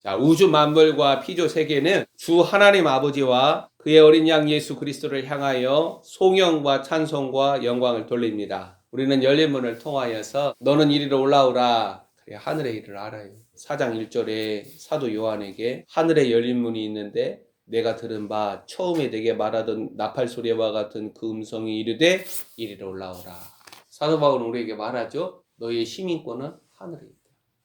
자, 우주 만물과 피조 세계는 주 하나님 아버지와 그의 어린 양 예수 그리스도를 향하여 송영과 찬송과 영광을 돌립니다. 우리는 열린 문을 통하여서 너는 이리로 올라오라. 그래, 하늘의 일을 알아요. 4장 1절에 사도 요한에게 하늘에 열린 문이 있는데 내가 들은 바 처음에 내게 말하던 나팔 소리와 같은 그 음성이 이르되 이리로 올라오라. 사도 바울은 우리에게 말하죠. 너희의 시민권은 하늘에 있다.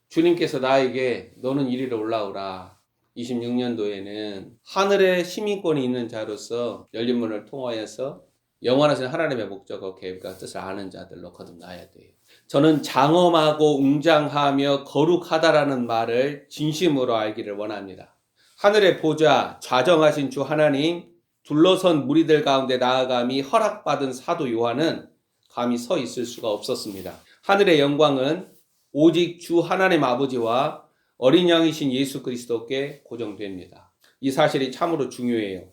주님께서 나에게 너는 이리로 올라오라. 26년도에는 하늘에 시민권이 있는 자로서 열린 문을 통하여서 영원하신 하나님의 목적과 계획과 뜻을 아는 자들로 거듭나야 돼요. 저는 장엄하고 웅장하며 거룩하다라는 말을 진심으로 알기를 원합니다. 하늘의 보좌, 좌정하신 주 하나님, 둘러선 무리들 가운데 나아감이 허락받은 사도 요한은 감히 서 있을 수가 없었습니다. 하늘의 영광은 오직 주 하나님 아버지와 어린 양이신 예수 그리스도께 고정됩니다. 이 사실이 참으로 중요해요.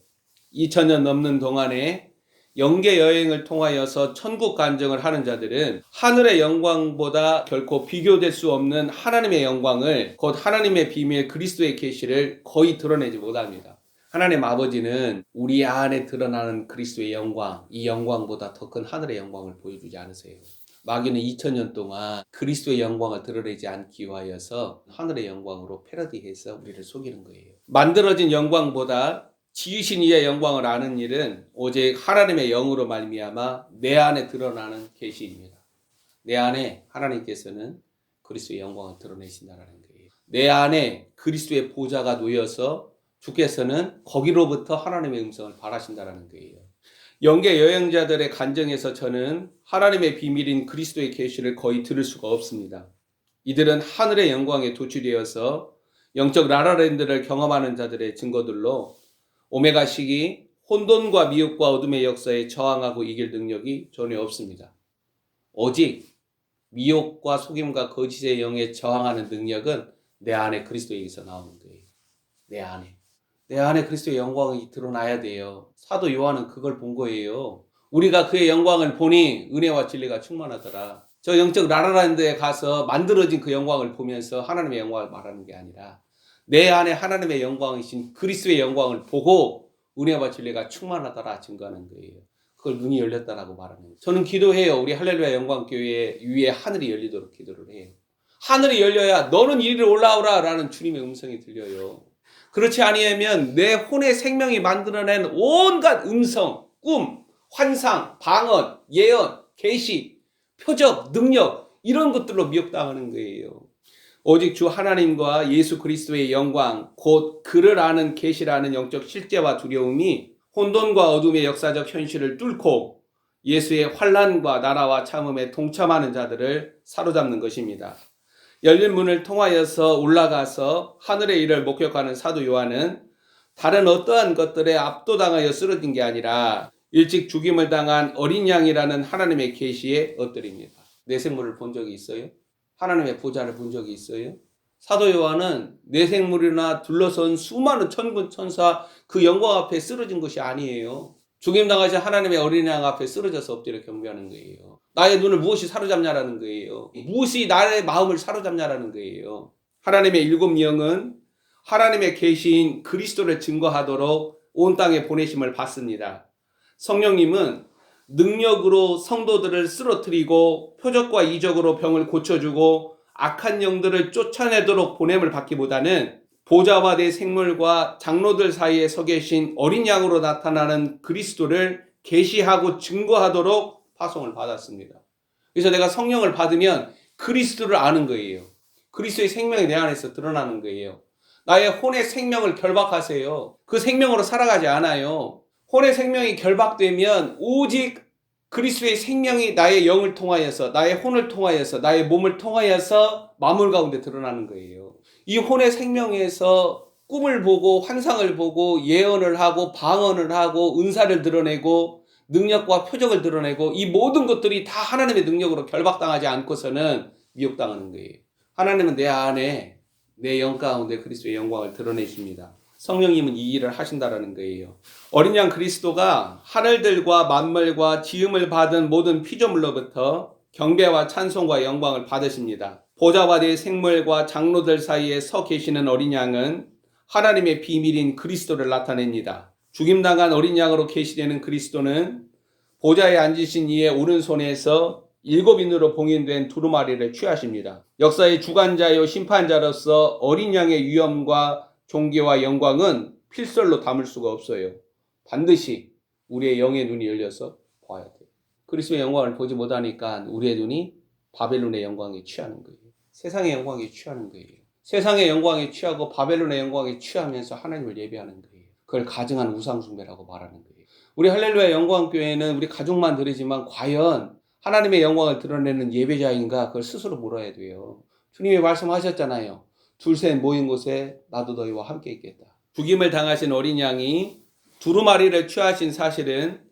2000년 넘는 동안에 영계 여행을 통하여서 천국 간증을 하는 자들은 하늘의 영광보다 결코 비교될 수 없는 하나님의 영광을, 곧 하나님의 비밀 그리스도의 계시를 거의 드러내지 못합니다. 하나님 아버지는 우리 안에 드러나는 그리스도의 영광, 이 영광보다 더 큰 하늘의 영광을 보여주지 않으세요. 마귀는 2000년 동안 그리스도의 영광을 드러내지 않기 위하여서 하늘의 영광으로 패러디해서 우리를 속이는 거예요. 만들어진 영광보다 지으신 이의 영광을 아는 일은 오직 하나님의 영으로 말미암아 내 안에 드러나는 계시입니다. 내 안에 하나님께서는 그리스도의 영광을 드러내신다는 거예요. 내 안에 그리스도의 보좌가 놓여서 주께서는 거기로부터 하나님의 음성을 바라신다는 거예요. 영계 여행자들의 간증에서 저는 하나님의 비밀인 그리스도의 계시를 거의 들을 수가 없습니다. 이들은 하늘의 영광에 도취되어서 영적 라라랜드를 경험하는 자들의 증거들로 오메가 시기 혼돈과 미혹과 어둠의 역사에 저항하고 이길 능력이 전혀 없습니다. 오직 미혹과 속임과 거짓의 영에 저항하는 능력은 내 안에 그리스도에게서 나오는 거예요. 내 안에 그리스도의 영광이 드러나야 돼요. 사도 요한은 그걸 본 거예요. 우리가 그의 영광을 보니 은혜와 진리가 충만하더라. 저 영적 라라랜드에 가서 만들어진 그 영광을 보면서 하나님의 영광을 말하는 게 아니라 내 안에 하나님의 영광이신 그리스도의 영광을 보고 은혜와 진리가 충만하더라 증거하는 거예요. 그걸 눈이 열렸다라고 말하는 거예요. 저는 기도해요. 우리 할렐루야 영광교회 위에 하늘이 열리도록 기도를 해요. 하늘이 열려야 너는 이리로 올라오라 라는 주님의 음성이 들려요. 그렇지 아니하면 내 혼의 생명이 만들어낸 온갖 음성, 꿈, 환상, 방언, 예언, 계시, 표적, 능력 이런 것들로 미혹당하는 거예요. 오직 주 하나님과 예수 그리스도의 영광, 곧 그를 아는 계시라는 영적 실제와 두려움이 혼돈과 어둠의 역사적 현실을 뚫고 예수의 환난과 나라와 참음에 동참하는 자들을 사로잡는 것입니다. 열린 문을 통하여서 올라가서 하늘의 일을 목격하는 사도 요한은 다른 어떠한 것들에 압도당하여 쓰러진 게 아니라 일찍 죽임을 당한 어린 양이라는 하나님의 계시에 엎드립니다. 내생물을 본 적이 있어요? 하나님의 보좌를 본 적이 있어요? 사도 요한은 내생물이나 둘러선 수많은 천군 천사 그 영광 앞에 쓰러진 것이 아니에요. 죽임당하신 하나님의 어린 양 앞에 쓰러져서 엎드려 경배하는 거예요. 나의 눈을 무엇이 사로잡냐라는 거예요. 무엇이 나의 마음을 사로잡냐라는 거예요. 하나님의 일곱 영은 하나님의 계시인 그리스도를 증거하도록 온 땅에 보내심을 받습니다. 성령님은 능력으로 성도들을 쓰러뜨리고 표적과 이적으로 병을 고쳐주고 악한 영들을 쫓아내도록 보냄을 받기보다는 보좌와 내 생물과 장로들 사이에 서 계신 어린 양으로 나타나는 그리스도를 계시하고 증거하도록 파송을 받았습니다. 그래서 내가 성령을 받으면 그리스도를 아는 거예요. 그리스도의 생명이 내 안에서 드러나는 거예요. 나의 혼의 생명을 결박하세요. 그 생명으로 살아가지 않아요. 혼의 생명이 결박되면 오직 그리스도의 생명이 나의 영을 통하여서, 나의 혼을 통하여서, 나의 몸을 통하여서 만물 가운데 드러나는 거예요. 이 혼의 생명에서 꿈을 보고 환상을 보고 예언을 하고 방언을 하고 은사를 드러내고 능력과 표적을 드러내고 이 모든 것들이 다 하나님의 능력으로 결박당하지 않고서는 미혹당하는 거예요. 하나님은 내 안에 내 영 가운데 그리스도의 영광을 드러내십니다. 성령님은 이 일을 하신다라는 거예요. 어린 양 그리스도가 하늘들과 만물과 지음을 받은 모든 피조물로부터 경배와 찬송과 영광을 받으십니다. 보좌와 내 생물과 장로들 사이에 서 계시는 어린 양은 하나님의 비밀인 그리스도를 나타냅니다. 죽임당한 어린 양으로 계시되는 그리스도는 보좌에 앉으신 이의 오른손에서 7인으로 봉인된 두루마리를 취하십니다. 역사의 주관자요 심판자로서 어린 양의 위엄과 존귀와 영광은 필설로 담을 수가 없어요. 반드시 우리의 영의 눈이 열려서 봐야 돼요. 그리스도의 영광을 보지 못하니까 우리의 눈이 바벨론의 영광에 취하는 거예요. 세상의 영광에 취하는 거예요. 세상의 영광에 취하고 바벨론의 영광에 취하면서 하나님을 예배하는 거예요. 그걸 가증한 우상숭배라고 말하는 거예요. 우리 할렐루야 영광교회는 우리 가족만 들으지만 과연 하나님의 영광을 드러내는 예배자인가 그걸 스스로 물어야 돼요. 주님이 말씀하셨잖아요. 둘셋 모인 곳에 나도 너희와 함께 있겠다. 죽임을 당하신 어린 양이 두루마리를 취하신 사실은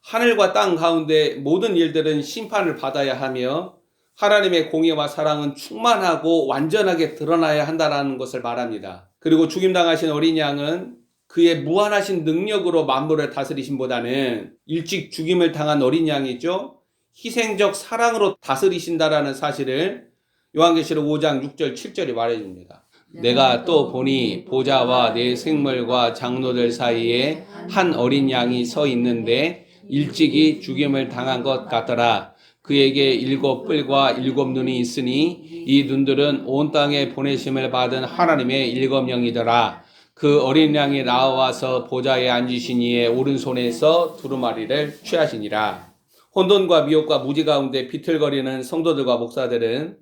하늘과 땅 가운데 모든 일들은 심판을 받아야 하며 하나님의 공의와 사랑은 충만하고 완전하게 드러나야 한다는 것을 말합니다. 그리고 죽임당하신 어린 양은 그의 무한하신 능력으로 만물을 다스리심보다는 일찍 죽임을 당한 어린 양이죠. 희생적 사랑으로 다스리신다라는 사실을 요한계시록 5장 6절 7절이 말해줍니다. 내가 또 보니 보좌와 내 생물과 장로들 사이에 한 어린 양이 서 있는데 일찍이 죽임을 당한 것 같더라. 그에게 7뿔과 7눈이 있으니 이 눈들은 온 땅에 보내심을 받은 하나님의 7영이더라. 그 어린 양이 나와서 보좌에 앉으신 이의 오른손에서 두루마리를 취하시니라. 혼돈과 미혹과 무지 가운데 비틀거리는 성도들과 목사들은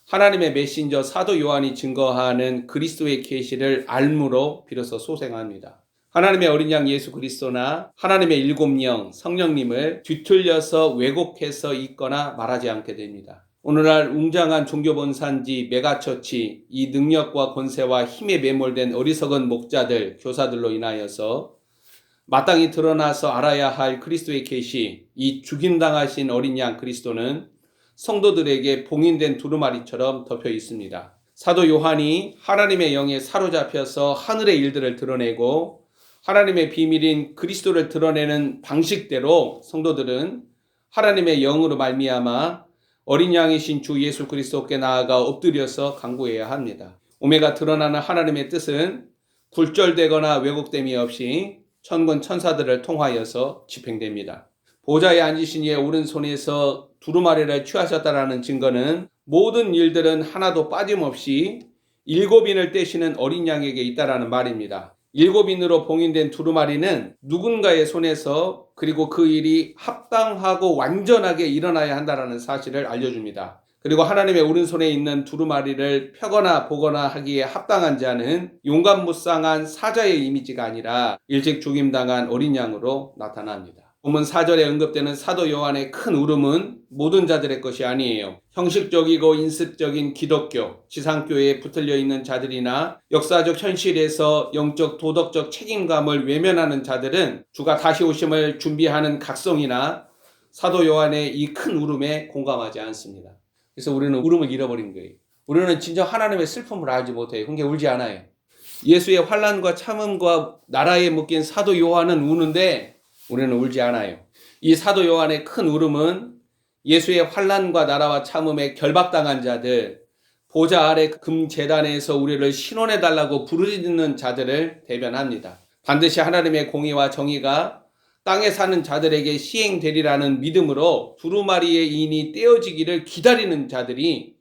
하나님의 메신저 사도 요한이 증거하는 그리스도의 계시를 알므로 비로소 소생합니다. 하나님의 어린 양 예수 그리스도나 하나님의 7영 성령님을 뒤틀려서 왜곡해서 읽거나 말하지 않게 됩니다. 오늘날 웅장한 종교본산지 메가처치, 이 능력과 권세와 힘에 매몰된 어리석은 목자들, 교사들로 인하여서 마땅히 드러나서 알아야 할 그리스도의 계시, 이 죽임당하신 어린 양 그리스도는 성도들에게 봉인된 두루마리처럼 덮여 있습니다. 사도 요한이 하나님의 영에 사로잡혀서 하늘의 일들을 드러내고 하나님의 비밀인 그리스도를 드러내는 방식대로 성도들은 하나님의 영으로 말미암아 어린 양이신 주 예수 그리스도께 나아가 엎드려서 간구해야 합니다. 오메가 드러나는 하나님의 뜻은 굴절되거나 왜곡됨이 없이 천군 천사들을 통하여서 집행됩니다. 보좌에 앉으신 이의 오른손에서 두루마리를 취하셨다라는 증거는 모든 일들은 하나도 빠짐없이 7인을 떼시는 어린 양에게 있다라는 말입니다. 7인으로 봉인된 두루마리는 누군가의 손에서 그리고 그 일이 합당하고 완전하게 일어나야 한다는 사실을 알려줍니다. 그리고 하나님의 오른손에 있는 두루마리를 펴거나 보거나 하기에 합당한 자는 용감무쌍한 사자의 이미지가 아니라 일찍 죽임당한 어린 양으로 나타납니다. 본문 4절에 언급되는 사도 요한의 큰 울음은 모든 자들의 것이 아니에요. 형식적이고 인습적인 기독교, 지상교회에 붙들려 있는 자들이나 역사적 현실에서 영적 도덕적 책임감을 외면하는 자들은 주가 다시 오심을 준비하는 각성이나 사도 요한의 이 큰 울음에 공감하지 않습니다. 그래서 우리는 울음을 잃어버린 거예요. 우리는 진짜 하나님의 슬픔을 알지 못해요. 그러니까 울지 않아요. 예수의 환난과 참음과 나라에 묶인 사도 요한은 우는데 우리는 울지 않아요. 이 사도 요한의 큰 울음은 예수의 환난과 나라와 참음에 결박당한 자들, 보좌 아래 금제단에서 우리를 신원해달라고 부르짖는 자들을 대변합니다. 반드시 하나님의 공의와 정의가 땅에 사는 자들에게 시행되리라는 믿음으로 두루마리의 인이 떼어지기를 기다리는 자들이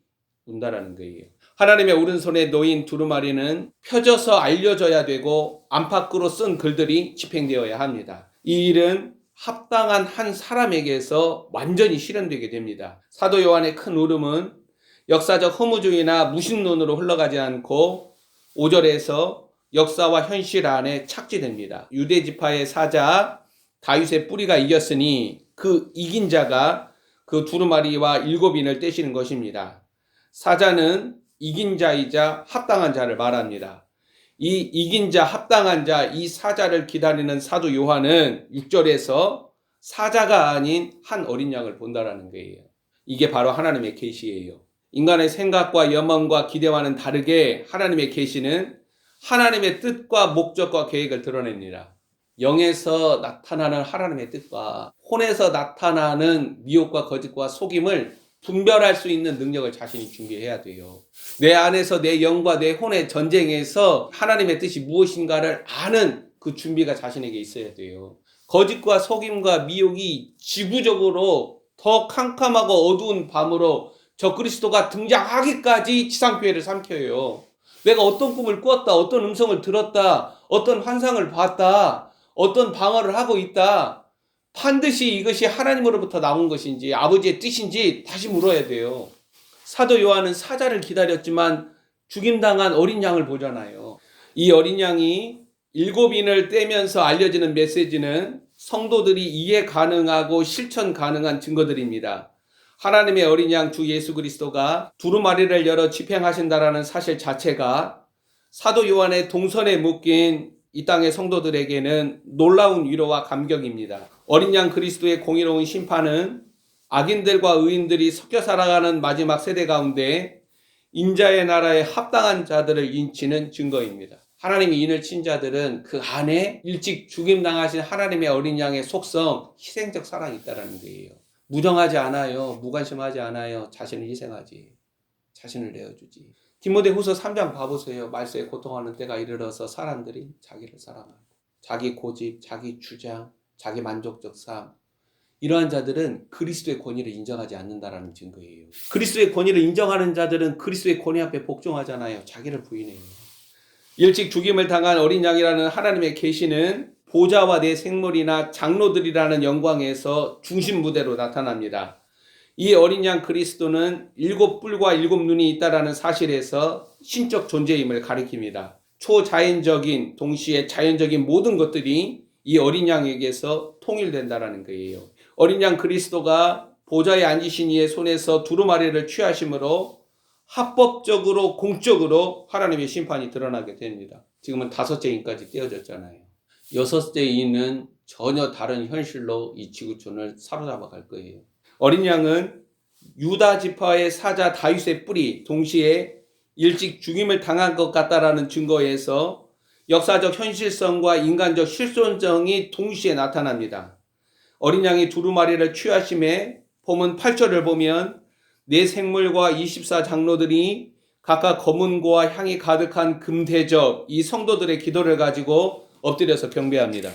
운다라는 거예요. 하나님의 오른손에 놓인 두루마리는 펴져서 알려져야 되고 안팎으로 쓴 글들이 집행되어야 합니다. 이 일은 합당한 한 사람에게서 완전히 실현되게 됩니다. 사도 요한의 큰 울음은 역사적 허무주의나 무신론으로 흘러가지 않고 5절에서 역사와 현실 안에 착지됩니다. 유대 지파의 사자 다윗의 뿌리가 이겼으니 그 이긴 자가 그 두루마리와 7인을 떼시는 것입니다. 사자는 이긴 자이자 합당한 자를 말합니다. 이 이긴 자, 합당한 자, 이 사자를 기다리는 사도 요한은 6절에서 사자가 아닌 한 어린 양을 본다라는 거예요. 이게 바로 하나님의 계시예요. 인간의 생각과 염원과 기대와는 다르게 하나님의 계시는 하나님의 뜻과 목적과 계획을 드러냅니다. 영에서 나타나는 하나님의 뜻과 혼에서 나타나는 미혹과 거짓과 속임을 분별할 수 있는 능력을 자신이 준비해야 돼요. 내 안에서 내 영과 내 혼의 전쟁에서 하나님의 뜻이 무엇인가를 아는 그 준비가 자신에게 있어야 돼요. 거짓과 속임과 미혹이 지구적으로 더 캄캄하고 어두운 밤으로 적그리스도가 등장하기까지 지상교회를 삼켜요. 내가 어떤 꿈을 꾸었다, 어떤 음성을 들었다, 어떤 환상을 봤다, 어떤 방어를 하고 있다. 반드시 이것이 하나님으로부터 나온 것인지 아버지의 뜻인지 다시 물어야 돼요. 사도 요한은 사자를 기다렸지만 죽임당한 어린 양을 보잖아요. 이 어린 양이 7인을 떼면서 알려지는 메시지는 성도들이 이해 가능하고 실천 가능한 증거들입니다. 하나님의 어린 양 주 예수 그리스도가 두루마리를 열어 집행하신다라는 사실 자체가 사도 요한의 동선에 묶인 이 땅의 성도들에게는 놀라운 위로와 감격입니다. 어린 양 그리스도의 공의로운 심판은 악인들과 의인들이 섞여 살아가는 마지막 세대 가운데 인자의 나라에 합당한 자들을 인치는 증거입니다. 하나님이 인을 친 자들은 그 안에 일찍 죽임당하신 하나님의 어린 양의 속성, 희생적 사랑이 있다는 거예요. 무정하지 않아요. 무관심하지 않아요. 자신을 희생하지. 자신을 내어주지. 디모데후서 3장 봐보세요. 말세에 고통하는 때가 이르러서 사람들이 자기를 사랑하고 자기 고집, 자기 주장, 자기 만족적 삶, 이러한 자들은 그리스도의 권위를 인정하지 않는다라는 증거예요. 그리스도의 권위를 인정하는 자들은 그리스도의 권위 앞에 복종하잖아요. 자기를 부인해요. 일찍 죽임을 당한 어린 양이라는 하나님의 계시는 보좌와 내 생물이나 장로들이라는 영광에서 중심 무대로 나타납니다. 이 어린 양 그리스도는 7뿔과 7눈이 있다라는 사실에서 신적 존재임을 가리킵니다. 초자연적인 동시에 자연적인 모든 것들이 이 어린 양에게서 통일된다라는 거예요. 어린 양 그리스도가 보좌에 앉으신 이의 손에서 두루마리를 취하심으로 합법적으로 공적으로 하나님의 심판이 드러나게 됩니다. 지금은 5째 인까지 떼어졌잖아요. 6째 인은 전혀 다른 현실로 이 지구촌을 사로잡아 갈 거예요. 어린 양은 유다 지파의 사자 다윗의 뿌리, 동시에 일찍 죽임을 당한 것 같다라는 증거에서 역사적 현실성과 인간적 실존성이 동시에 나타납니다. 어린 양이 두루마리를 취하심에 본문 8절을 보면 네 생물과 24 장로들이 각각 검은고와 향이 가득한 금대접, 이 성도들의 기도를 가지고 엎드려서 경배합니다.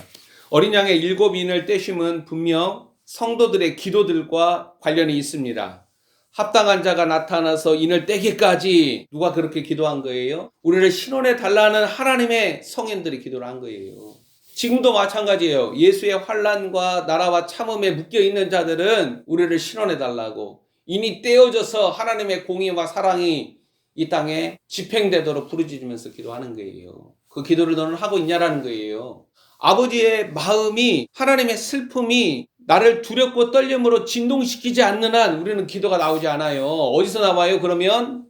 어린 양의 7인을 떼심은 분명 성도들의 기도들과 관련이 있습니다. 합당한 자가 나타나서 인을 떼기까지 누가 그렇게 기도한 거예요? 우리를 신원해 달라는 하나님의 성인들이 기도를 한 거예요. 지금도 마찬가지예요. 예수의 환난과 나라와 참음에 묶여있는 자들은 우리를 신원해 달라고, 인이 떼어져서 하나님의 공의와 사랑이 이 땅에 집행되도록 부르짖으면서 기도하는 거예요. 그 기도를 너는 하고 있냐라는 거예요. 아버지의 마음이, 하나님의 슬픔이 나를 두렵고 떨림으로 진동시키지 않는 한 우리는 기도가 나오지 않아요. 어디서 나와요? 그러면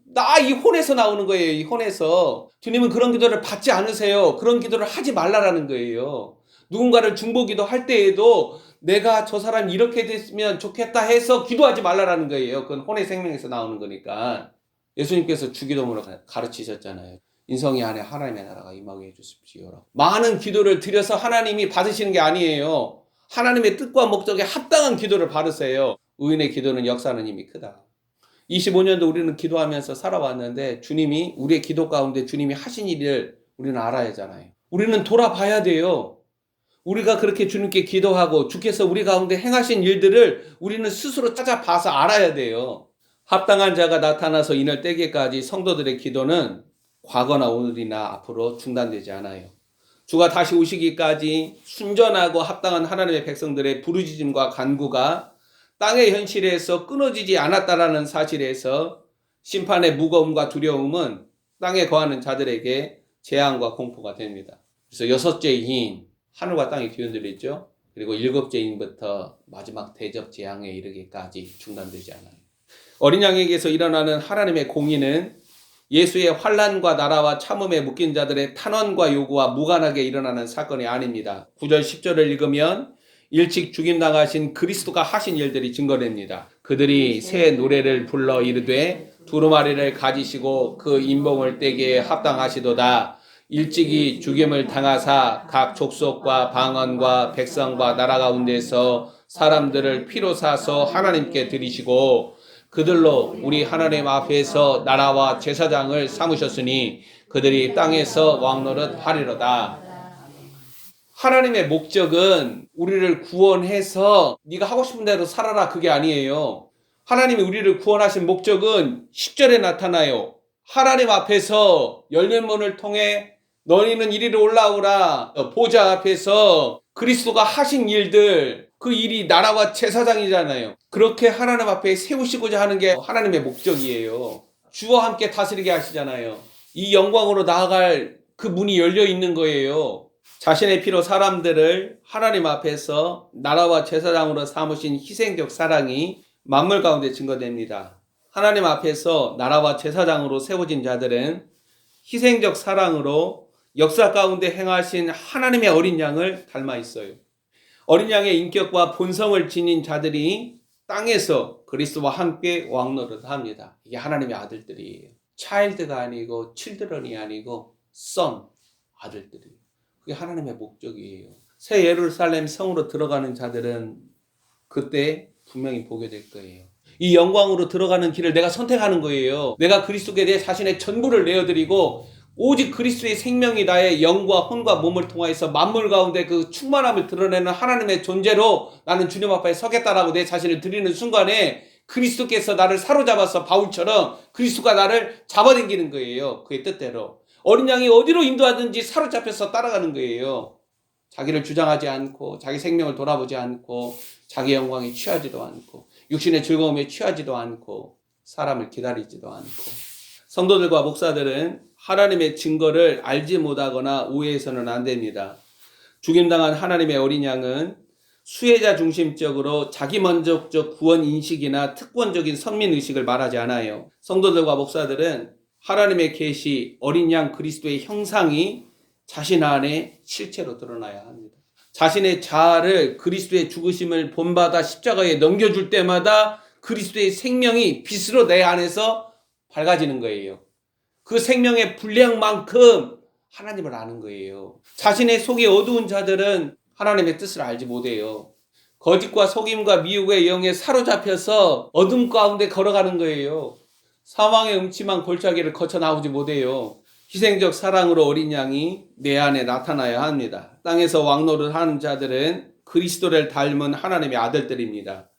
이 혼에서 나오는 거예요. 이 혼에서. 주님은 그런 기도를 받지 않으세요. 그런 기도를 하지 말라라는 거예요. 누군가를 중보기도 할 때에도 내가 저 사람이 이렇게 됐으면 좋겠다 해서 기도하지 말라라는 거예요. 그건 혼의 생명에서 나오는 거니까. 예수님께서 주기도문을 가르치셨잖아요. 인성이 안에 하나님의 나라가 임하게 해주십시오. 많은 기도를 드려서 하나님이 받으시는 게 아니에요. 하나님의 뜻과 목적에 합당한 기도를 받으세요. 의인의 기도는 역사하는 힘이 크다. 25년도 우리는 기도하면서 살아왔는데 주님이, 우리의 기도 가운데 주님이 하신 일을 우리는 알아야 하잖아요. 우리는 돌아봐야 돼요. 우리가 그렇게 주님께 기도하고 주께서 우리 가운데 행하신 일들을 우리는 스스로 찾아봐서 알아야 돼요. 합당한 자가 나타나서 인을 떼기까지 성도들의 기도는 과거나 오늘이나 앞으로 중단되지 않아요. 주가 다시 오시기까지 순전하고 합당한 하나님의 백성들의 부르짖음과 간구가 땅의 현실에서 끊어지지 않았다라는 사실에서 심판의 무거움과 두려움은 땅에 거하는 자들에게 재앙과 공포가 됩니다. 그래서 6째 인, 하늘과 땅이 뒤흔들리죠. 그리고 7째 인부터 마지막 대접 재앙에 이르기까지 중단되지 않아요. 어린 양에게서 일어나는 하나님의 공의는 예수의 환난과 나라와 참음에 묶인 자들의 탄원과 요구와 무관하게 일어나는 사건이 아닙니다. 9절 10절을 읽으면 일찍 죽임당하신 그리스도가 하신 일들이 증거됩니다. 그들이 새 노래를 불러 이르되 두루마리를 가지시고 그 인봉을 떼기에 합당하시도다. 일찍이 죽임을 당하사 각 족속과 방언과 백성과 나라 가운데서 사람들을 피로 사서 하나님께 드리시고 그들로 우리 하나님 앞에서 나라와 제사장을 삼으셨으니 그들이 땅에서 왕노릇 하리로다. 하나님의 목적은 우리를 구원해서 네가 하고 싶은 대로 살아라 그게 아니에요. 하나님이 우리를 구원하신 목적은 10절에 나타나요. 하나님 앞에서 열린 문을 통해 너희는 이리로 올라오라. 보좌 앞에서 그리스도가 하신 일들, 그 일이 나라와 제사장이잖아요. 그렇게 하나님 앞에 세우시고자 하는 게 하나님의 목적이에요. 주와 함께 다스리게 하시잖아요. 이 영광으로 나아갈 그 문이 열려 있는 거예요. 자신의 피로 사람들을 하나님 앞에서 나라와 제사장으로 삼으신 희생적 사랑이 만물 가운데 증거됩니다. 하나님 앞에서 나라와 제사장으로 세워진 자들은 희생적 사랑으로 역사 가운데 행하신 하나님의 어린 양을 닮아 있어요. 어린 양의 인격과 본성을 지닌 자들이 땅에서 그리스도와 함께 왕노릇합니다. 이게 하나님의 아들들이에요. 차일드가 아니고 칠드런이 아니고 선, 아들들이에요. 그게 하나님의 목적이에요. 새 예루살렘 성으로 들어가는 자들은 그때 분명히 보게 될 거예요. 이 영광으로 들어가는 길을 내가 선택하는 거예요. 내가 그리스도께 내 자신의 전부를 내어드리고 오직 그리스도의 생명이 나의 영과 혼과 몸을 통하여서 만물 가운데 그 충만함을 드러내는 하나님의 존재로 나는 주님 앞에 서겠다라고 내 자신을 드리는 순간에 그리스도께서 나를 사로잡아서 바울처럼 그리스도가 나를 잡아당기는 거예요. 그의 뜻대로. 어린 양이 어디로 인도하든지 사로잡혀서 따라가는 거예요. 자기를 주장하지 않고 자기 생명을 돌아보지 않고 자기 영광에 취하지도 않고 육신의 즐거움에 취하지도 않고 사람을 기다리지도 않고. 성도들과 목사들은 하나님의 증거를 알지 못하거나 오해해서는 안 됩니다. 죽임당한 하나님의 어린 양은 수혜자 중심적으로 자기만족적 구원 인식이나 특권적인 선민의식을 말하지 않아요. 성도들과 목사들은 하나님의 계시, 어린 양 그리스도의 형상이 자신 안에 실체로 드러나야 합니다. 자신의 자아를 그리스도의 죽으심을 본받아 십자가에 넘겨줄 때마다 그리스도의 생명이 빛으로 내 안에서 밝아지는 거예요. 그 생명의 분량만큼 하나님을 아는 거예요. 자신의 속이 어두운 자들은 하나님의 뜻을 알지 못해요. 거짓과 속임과 미혹의 영에 사로잡혀서 어둠 가운데 걸어가는 거예요. 사망의 음침한 골짜기를 거쳐 나오지 못해요. 희생적 사랑으로 어린 양이 내 안에 나타나야 합니다. 땅에서 왕노릇 하는 자들은 그리스도를 닮은 하나님의 아들들입니다.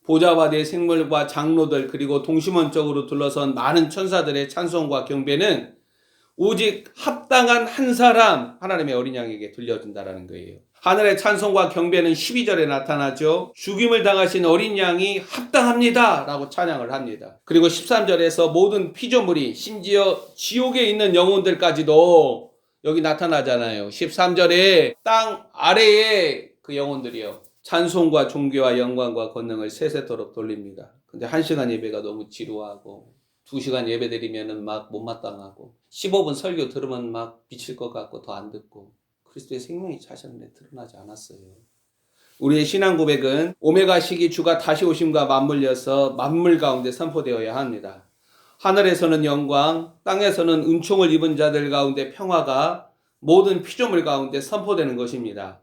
보좌와 내 생물과 장로들 그리고 동심원적으로 둘러선 많은 천사들의 찬송과 경배는 오직 합당한 한 사람 하나님의 어린 양에게 들려준다는 거예요. 하늘의 찬송과 경배는 12절에 나타나죠. 죽임을 당하신 어린 양이 합당합니다 라고 찬양을 합니다. 그리고 13절에서 모든 피조물이 심지어 지옥에 있는 영혼들까지도 여기 나타나잖아요. 13절에 땅 아래에 그 영혼들이요. 찬송과 존귀와 영광과 권능을 세세토록 돌립니다. 근데 1시간 예배가 너무 지루하고 2시간 예배 드리면은 막 못마땅하고 15분 설교 들으면 막 미칠 것 같고 더 안 듣고 그리스도의 생명이 자신 안에 드러나지 않았어요. 우리의 신앙 고백은 오메가 시기 주가 다시 오심과 맞물려서 만물 가운데 선포되어야 합니다. 하늘에서는 영광, 땅에서는 은총을 입은 자들 가운데 평화가 모든 피조물 가운데 선포되는 것입니다.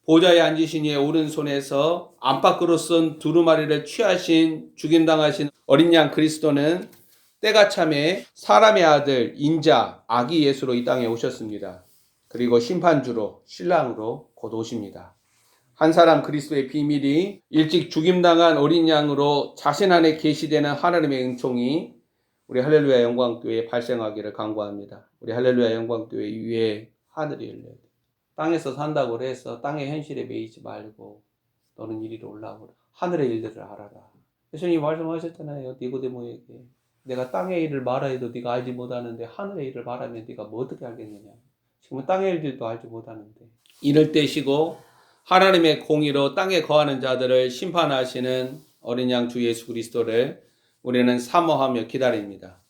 보좌에 앉으신 이의 오른손에서 안팎으로 쓴 두루마리를 취하신 죽임당하신 어린 양 그리스도는 때가 참에 사람의 아들 인자 아기 예수로 이 땅에 오셨습니다. 그리고 심판주로 신랑으로 곧 오십니다. 한 사람 그리스도의 비밀이 일찍 죽임당한 어린 양으로 자신 안에 계시되는 하나님의 은총이 우리 할렐루야 영광교회에 발생하기를 간구합니다. 우리 할렐루야 영광교회 위에 하늘이 열려야 돼. 땅에서 산다고 해서 땅의 현실에 매이지 말고 너는 이리로 올라오라. 하늘의 일들을 알아라. 예수님이 말씀하셨잖아요. 니고데모에게. 내가 땅의 일을 말하여도 네가 알지 못하는데 하늘의 일을 말하면 네가 뭐 어떻게 알겠느냐. 지금은 땅의 일들도 알지 못하는데. 이럴 때시고 하나님의 공의로 땅에 거하는 자들을 심판하시는 어린 양 주 예수 그리스도를 우리는 사모하며 기다립니다.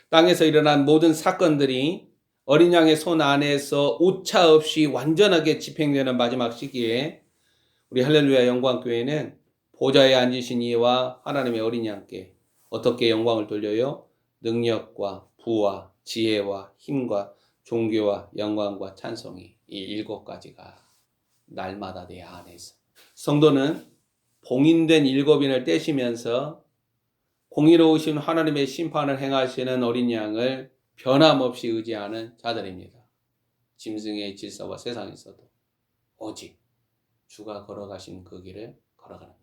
땅에서 일어난 모든 사건들이 어린 양의 손 안에서 오차 없이 완전하게 집행되는 마지막 시기에 우리 할렐루야 영광교회는 보좌에 앉으신 이와 하나님의 어린 양께 어떻게 영광을 돌려요? 능력과 부와 지혜와 힘과 존귀와 영광과 찬송이 이 7가지가 날마다 내 안에서. 성도는 봉인된 7인을 떼시면서 공의로우신 하나님의 심판을 행하시는 어린 양을 변함없이 의지하는 자들입니다. 짐승의 질서와 세상에서도 오직 주가 걸어가신 그 길을 걸어가는